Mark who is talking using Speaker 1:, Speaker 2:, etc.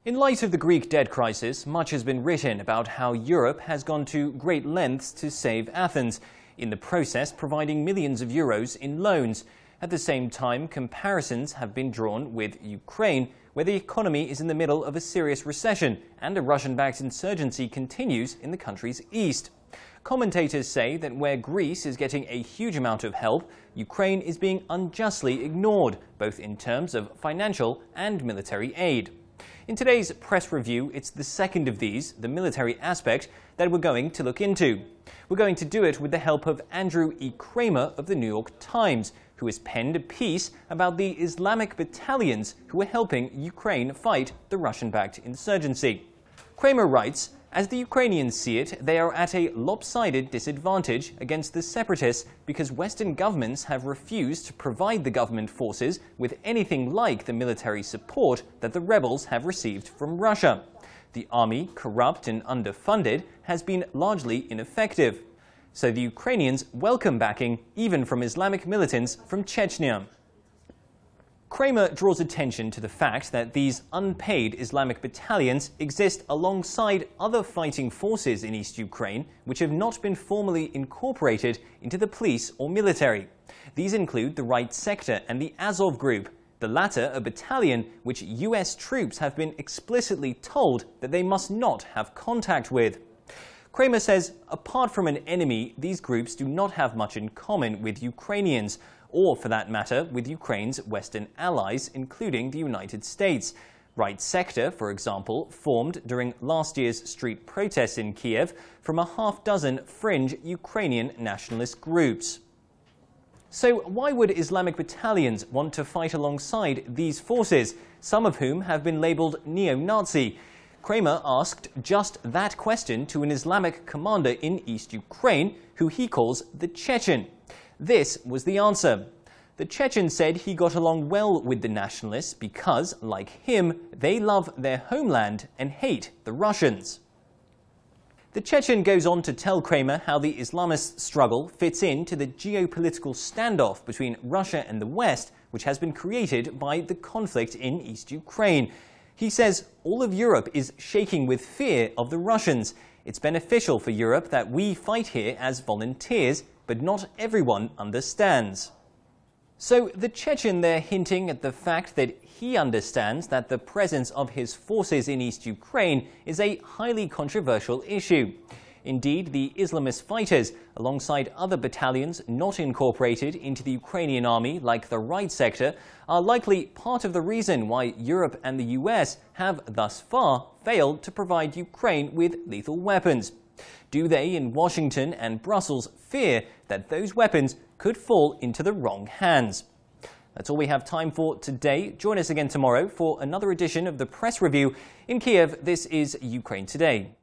Speaker 1: In light of the Greek debt crisis, much has been written about how Europe has gone to great lengths to save Athens, in the process providing millions of euros in loans. At the same time, comparisons have been drawn with Ukraine, where the economy is in the middle of a serious recession and a Russian-backed insurgency continues in the country's east. Commentators say that where Greece is getting a huge amount of help, Ukraine is being unjustly ignored, both in terms of financial and military aid. In today's press review, it's the second of these, the military aspect, that we're going to look into. We're going to do it with the help of Andrew E. Kramer of the New York Times, who has penned a piece about the Islamic battalions who are helping Ukraine fight the Russian-backed insurgency. Kramer writes, "As the Ukrainians see it, they are at a lopsided disadvantage against the separatists because Western governments have refused to provide the government forces with anything like the military support that the rebels have received from Russia. The army, corrupt and underfunded, has been largely ineffective. So the Ukrainians welcome backing even from Islamic militants from Chechnya." Kramer draws attention to the fact that these unpaid Islamic battalions exist alongside other fighting forces in East Ukraine which have not been formally incorporated into the police or military. These include the Right Sector and the Azov Group, the latter a battalion which US troops have been explicitly told that they must not have contact with. Kramer says, apart from an enemy, these groups do not have much in common with Ukrainians, or for that matter, with Ukraine's Western allies, including the United States. Right Sector, for example, formed during last year's street protests in Kiev from a half-dozen fringe Ukrainian nationalist groups. So why would Islamic battalions want to fight alongside these forces, some of whom have been labeled neo-Nazi? Kramer asked just that question to an Islamic commander in East Ukraine, who he calls the Chechen. This was the answer. The Chechen said he got along well with the nationalists because, like him, they love their homeland and hate the Russians. The Chechen goes on to tell Kramer how the Islamist struggle fits into the geopolitical standoff between Russia and the West, which has been created by the conflict in East Ukraine. He says all of Europe is shaking with fear of the Russians. It's beneficial for Europe that we fight here as volunteers, but not everyone understands. So the Chechen there hinting at the fact that he understands that the presence of his forces in East Ukraine is a highly controversial issue. Indeed, the Islamist Fighters, alongside other battalions not incorporated into the Ukrainian army like the Right Sector, are likely part of the reason why Europe and the US have thus far failed to provide Ukraine with lethal weapons. Do they in Washington and Brussels fear that those weapons could fall into the wrong hands? That's all we have time for today. Join us again tomorrow for another edition of the Press Review. In Kiev, this is Ukraine Today.